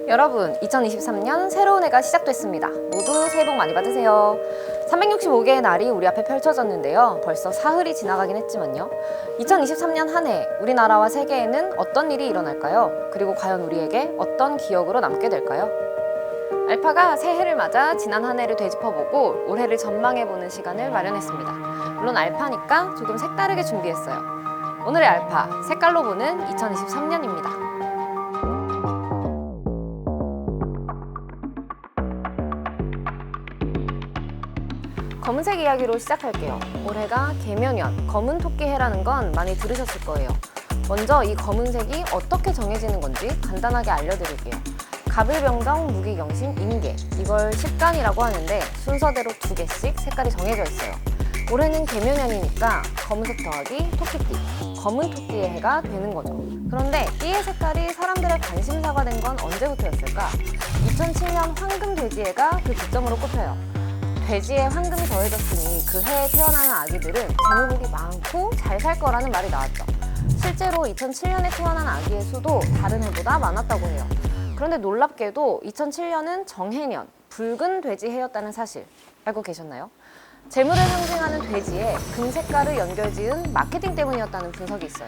여러분, 2023년 새로운 해가 시작됐습니다. 모두 새해 복 많이 받으세요. 365개의 날이 우리 앞에 펼쳐졌는데요. 벌써 사흘이 지나가긴 했지만요. 2023년 한 해 우리나라와 세계에는 어떤 일이 일어날까요? 그리고 과연 우리에게 어떤 기억으로 남게 될까요? 알파가 새해를 맞아 지난 한 해를 되짚어보고 올해를 전망해보는 시간을 마련했습니다. 물론 알파니까 조금 색다르게 준비했어요. 오늘의 알파, 색깔로 보는 2023년입니다. 검은색 이야기로 시작할게요. 올해가 개묘년, 검은 토끼 해라는 건 많이 들으셨을 거예요. 먼저 이 검은색이 어떻게 정해지는 건지 간단하게 알려드릴게요. 갑을병정, 무기경신, 임계, 이걸 십간이라고 하는데 순서대로 2개씩 색깔이 정해져 있어요. 올해는 개묘년이니까 검은색 더하기 토끼띠, 검은 토끼의 해가 되는 거죠. 그런데 띠의 색깔이 사람들의 관심사가 된 건 언제부터였을까? 2007년 황금돼지해가 그 기점으로 꼽혀요. 돼지에 황금이 더해졌으니 그 해에 태어나는 아기들은 재물복이 많고 잘 살 거라는 말이 나왔죠. 실제로 2007년에 태어난 아기의 수도 다른 해보다 많았다고 해요. 그런데 놀랍게도 2007년은 정해년, 붉은 돼지 해였다는 사실 알고 계셨나요? 재물을 상징하는 돼지에 금 색깔을 연결지은 마케팅 때문이었다는 분석이 있어요.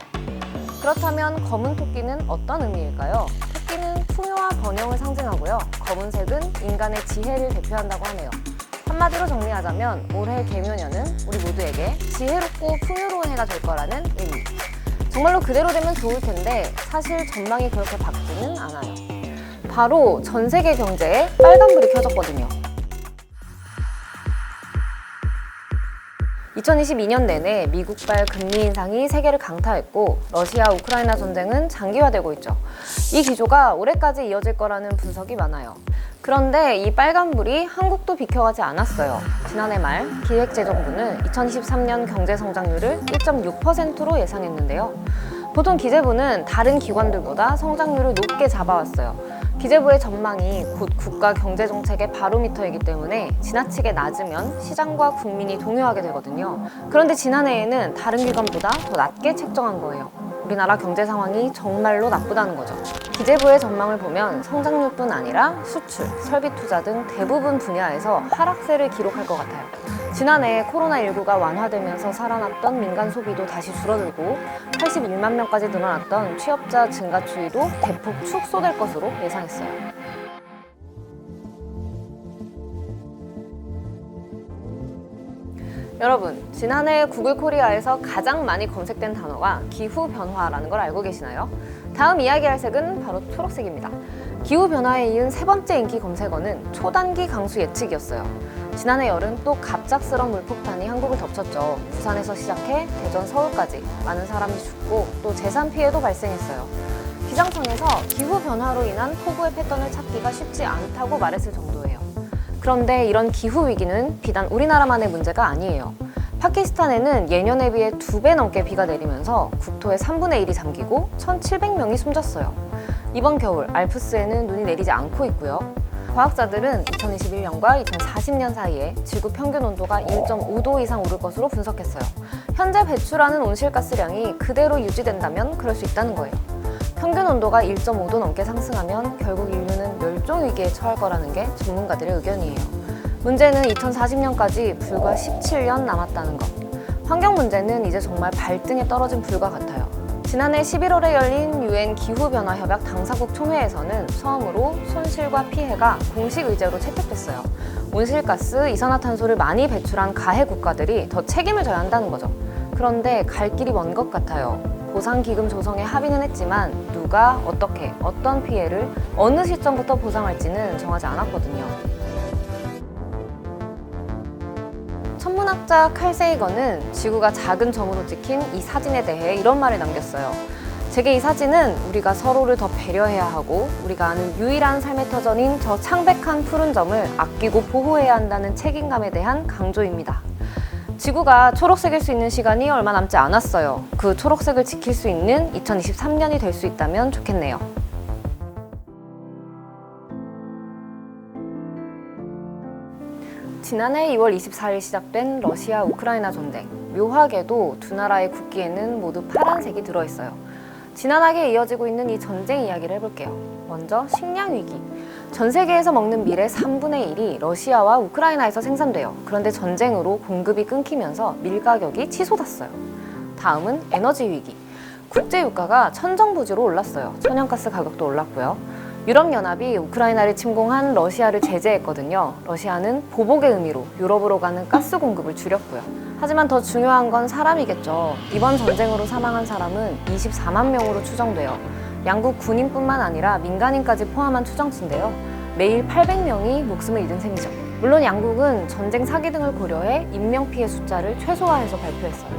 그렇다면 검은 토끼는 어떤 의미일까요? 토끼는 풍요와 번영을 상징하고요. 검은색은 인간의 지혜를 대표한다고 하네요. 한마디로 정리하자면 올해 개묘년은 우리 모두에게 지혜롭고 풍요로운 해가 될 거라는 의미. 정말로 그대로 되면 좋을 텐데 사실 전망이 그렇게 밝지는 않아요. 바로 전 세계 경제에 빨간불이 켜졌거든요. 2022년 내내 미국발 금리 인상이 세계를 강타했고 러시아 우크라이나 전쟁은 장기화되고 있죠. 이 기조가 올해까지 이어질 거라는 분석이 많아요. 그런데 이 빨간불이 한국도 비켜가지 않았어요. 지난해 말 기획재정부는 2023년 경제성장률을 1.6%로 예상했는데요. 보통 기재부는 다른 기관들보다 성장률을 높게 잡아왔어요. 기재부의 전망이 곧 국가 경제정책의 바로미터이기 때문에 지나치게 낮으면 시장과 국민이 동요하게 되거든요. 그런데 지난해에는 다른 기관보다 더 낮게 책정한 거예요. 우리나라 경제 상황이 정말로 나쁘다는 거죠. 기재부의 전망을 보면 성장률뿐 아니라 수출, 설비 투자 등 대부분 분야에서 하락세를 기록할 것 같아요. 지난해 코로나19가 완화되면서 살아났던 민간 소비도 다시 줄어들고 81만 명까지 늘어났던 취업자 증가 추이도 대폭 축소될 것으로 예상했어요. 여러분, 지난해 구글 코리아에서 가장 많이 검색된 단어가 기후변화라는 걸 알고 계시나요? 다음 이야기할 색은 바로 초록색입니다. 기후변화에 이은 세 번째 인기 검색어는 초단기 강수 예측이었어요. 지난해 여름 또 갑작스런 물폭탄이 한국을 덮쳤죠. 부산에서 시작해 대전, 서울까지 많은 사람이 죽고 또 재산 피해도 발생했어요. 기상청에서 기후변화로 인한 폭우의 패턴을 찾기가 쉽지 않다고 말했을 정도예요. 그런데 이런 기후위기는 비단 우리나라만의 문제가 아니에요. 파키스탄에는 예년에 비해 2배 넘게 비가 내리면서 국토의 3분의 1이 잠기고 1,700명이 숨졌어요. 이번 겨울 알프스에는 눈이 내리지 않고 있고요. 과학자들은 2021년과 2040년 사이에 지구 평균 온도가 1.5도 이상 오를 것으로 분석했어요. 현재 배출하는 온실가스량이 그대로 유지된다면 그럴 수 있다는 거예요. 평균 온도가 1.5도 넘게 상승하면 결국 인류는 멸종 위기에 처할 거라는 게 전문가들의 의견이에요. 문제는 2040년까지 불과 17년 남았다는 것. 환경 문제는 이제 정말 발등에 떨어진 불과 같아요. 지난해 11월에 열린 UN 기후변화협약 당사국 총회에서는 처음으로 손실과 피해가 공식 의제로 채택됐어요. 온실가스, 이산화탄소를 많이 배출한 가해 국가들이 더 책임을 져야 한다는 거죠. 그런데 갈 길이 먼 것 같아요. 보상기금 조성에 합의는 했지만 누가 어떻게 어떤 피해를 어느 시점부터 보상할지는 정하지 않았거든요. 천문학자 칼 세이건은 지구가 작은 점으로 찍힌 이 사진에 대해 이런 말을 남겼어요. 제게 이 사진은 우리가 서로를 더 배려해야 하고 우리가 아는 유일한 삶의 터전인 저 창백한 푸른 점을 아끼고 보호해야 한다는 책임감에 대한 강조입니다. 지구가 초록색일 수 있는 시간이 얼마 남지 않았어요. 그 초록색을 지킬 수 있는 2023년이 될 수 있다면 좋겠네요. 지난해 2월 24일 시작된 러시아 우크라이나 전쟁. 묘하게도 두 나라의 국기에는 모두 파란색이 들어있어요. 지난하게 이어지고 있는 이 전쟁 이야기를 해볼게요. 먼저 식량 위기. 전 세계에서 먹는 밀의 3분의 1이 러시아와 우크라이나에서 생산돼요. 그런데 전쟁으로 공급이 끊기면서 밀 가격이 치솟았어요. 다음은 에너지 위기. 국제 유가가 천정부지로 올랐어요. 천연가스 가격도 올랐고요. 유럽연합이 우크라이나를 침공한 러시아를 제재했거든요. 러시아는 보복의 의미로 유럽으로 가는 가스 공급을 줄였고요. 하지만 더 중요한 건 사람이겠죠. 이번 전쟁으로 사망한 사람은 24만 명으로 추정돼요. 양국 군인뿐만 아니라 민간인까지 포함한 추정치인데요. 매일 800명이 목숨을 잃은 셈이죠. 물론 양국은 전쟁 사기 등을 고려해 인명피해 숫자를 최소화해서 발표했어요.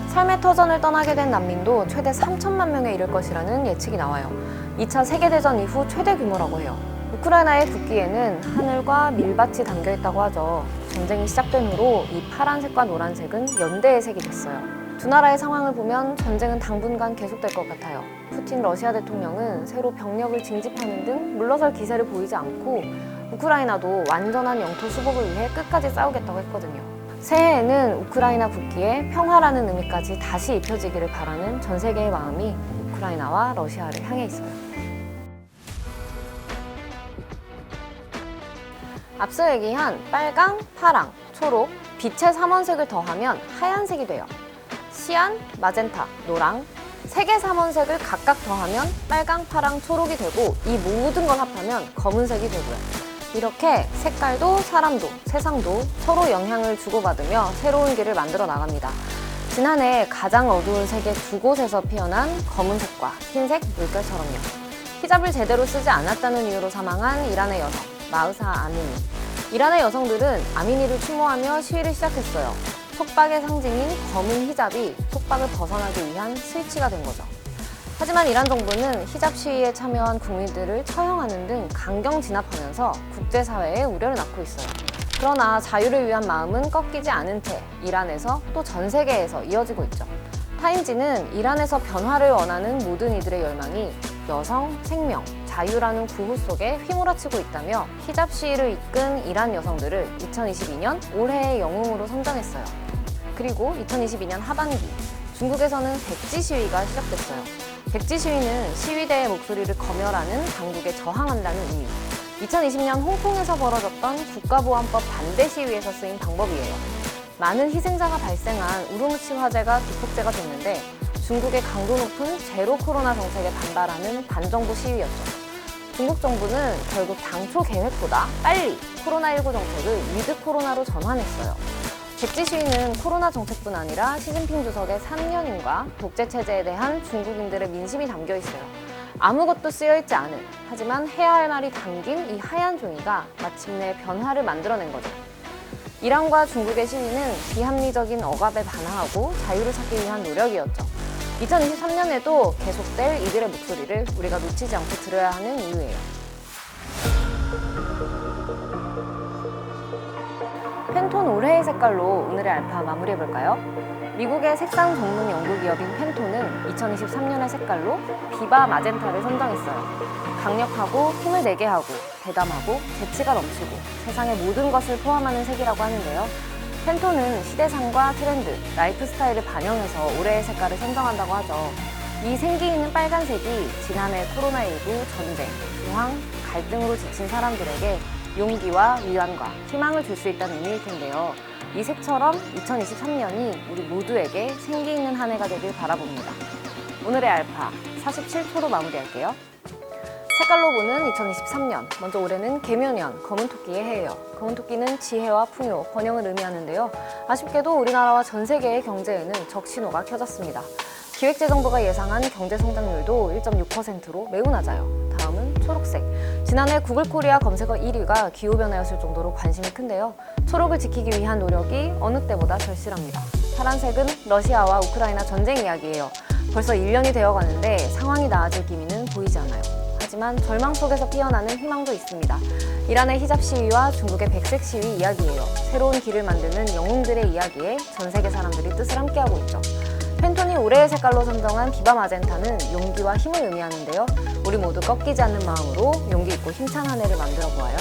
삶의 터전을 떠나게 된 난민도 최대 3천만 명에 이를 것이라는 예측이 나와요. 2차 세계대전 이후 최대 규모라고 해요. 우크라이나의 국기에는 하늘과 밀밭이 담겨 있다고 하죠. 전쟁이 시작된 후로 이 파란색과 노란색은 연대의 색이 됐어요. 두 나라의 상황을 보면 전쟁은 당분간 계속될 것 같아요. 푸틴 러시아 대통령은 새로 병력을 징집하는 등 물러설 기세를 보이지 않고 우크라이나도 완전한 영토 수복을 위해 끝까지 싸우겠다고 했거든요. 새해에는 우크라이나 국기에 평화라는 의미까지 다시 입혀지기를 바라는 전 세계의 마음이 우크라이나와 러시아를 향해 있어요. 앞서 얘기한 빨강, 파랑, 초록, 빛의 3원색을 더하면 하얀색이 돼요. 시안, 마젠타, 노랑, 세 개 3원색을 각각 더하면 빨강, 파랑, 초록이 되고 이 모든 걸 합하면 검은색이 되고요. 이렇게 색깔도 사람도 세상도 서로 영향을 주고받으며 새로운 길을 만들어 나갑니다. 지난해 가장 어두운 색의 두 곳에서 피어난 검은색과 흰색 물결처럼요. 히잡을 제대로 쓰지 않았다는 이유로 사망한 이란의 여성 마흐사 아미니. 이란의 여성들은 아미니를 추모하며 시위를 시작했어요. 속박의 상징인 검은 히잡이 속박을 벗어나기 위한 스위치가 된 거죠. 하지만 이란 정부는 히잡 시위에 참여한 국민들을 처형하는 등 강경 진압하면서 국제사회에 우려를 낳고 있어요. 그러나 자유를 위한 마음은 꺾이지 않은 채 이란에서 또 전 세계에서 이어지고 있죠. 타임지는 이란에서 변화를 원하는 모든 이들의 열망이 여성, 생명, 자유라는 구호 속에 휘몰아치고 있다며 히잡 시위를 이끈 이란 여성들을 2022년 올해의 영웅으로 선정했어요. 그리고 2022년 하반기 중국에서는 백지 시위가 시작됐어요. 백지 시위는 시위대의 목소리를 검열하는 당국에 저항한다는 의미. 2020년 홍콩에서 벌어졌던 국가보안법 반대 시위에서 쓰인 방법이에요. 많은 희생자가 발생한 우루무치 화재가 기폭제가 됐는데 중국의 강도 높은 제로 코로나 정책에 반발하는 반정부 시위였죠. 중국 정부는 결국 당초 계획보다 빨리 코로나19 정책을 위드 코로나로 전환했어요. 백지 시위는 코로나 정책뿐 아니라 시진핑 주석의 3년인과 독재 체제에 대한 중국인들의 민심이 담겨 있어요. 아무것도 쓰여있지 않은, 하지만 해야 할 말이 담긴 이 하얀 종이가 마침내 변화를 만들어낸 거죠. 이란과 중국의 시위는 비합리적인 억압에 반항하고 자유를 찾기 위한 노력이었죠. 2023년에도 계속될 이들의 목소리를 우리가 놓치지 않고 들어야 하는 이유예요. 팬톤 올해의 색깔로 오늘의 알파 마무리해볼까요? 미국의 색상 전문 연구기업인 팬톤은 2023년의 색깔로 비바 마젠타를 선정했어요. 강력하고 힘을 내게 하고 대담하고 재치가 넘치고 세상의 모든 것을 포함하는 색이라고 하는데요. 팬톤은 시대상과 트렌드, 라이프 스타일을 반영해서 올해의 색깔을 선정한다고 하죠. 이 생기 있는 빨간색이 지난해 코로나19 전쟁, 저항, 갈등으로 지친 사람들에게 용기와 위안과 희망을 줄 수 있다는 의미일 텐데요. 이 색처럼 2023년이 우리 모두에게 생기 있는 한 해가 되길 바라봅니다. 오늘의 알파 47초로 마무리할게요. 색깔로 보는 2023년. 먼저 올해는 개묘년, 검은토끼의 해예요. 검은토끼는 지혜와 풍요, 번영을 의미하는데요. 아쉽게도 우리나라와 전 세계의 경제에는 적신호가 켜졌습니다. 기획재정부가 예상한 경제 성장률도 1.6%로 매우 낮아요. 다음은 초록색. 지난해 구글 코리아 검색어 1위가 기후변화였을 정도로 관심이 큰데요. 초록을 지키기 위한 노력이 어느 때보다 절실합니다. 파란색은 러시아와 우크라이나 전쟁 이야기예요. 벌써 1년이 되어가는데 상황이 나아질 기미는 보이지 않아요. 하지만 절망 속에서 피어나는 희망도 있습니다. 이란의 히잡 시위와 중국의 백색 시위 이야기예요. 새로운 길을 만드는 영웅들의 이야기에 전 세계 사람들이 뜻을 함께하고 있죠. 팬톤이 올해의 색깔로 선정한 비바 마젠타는 용기와 힘을 의미하는데요. 우리 모두 꺾이지 않는 마음으로 용기 있고 힘찬 한 해를 만들어 보아요.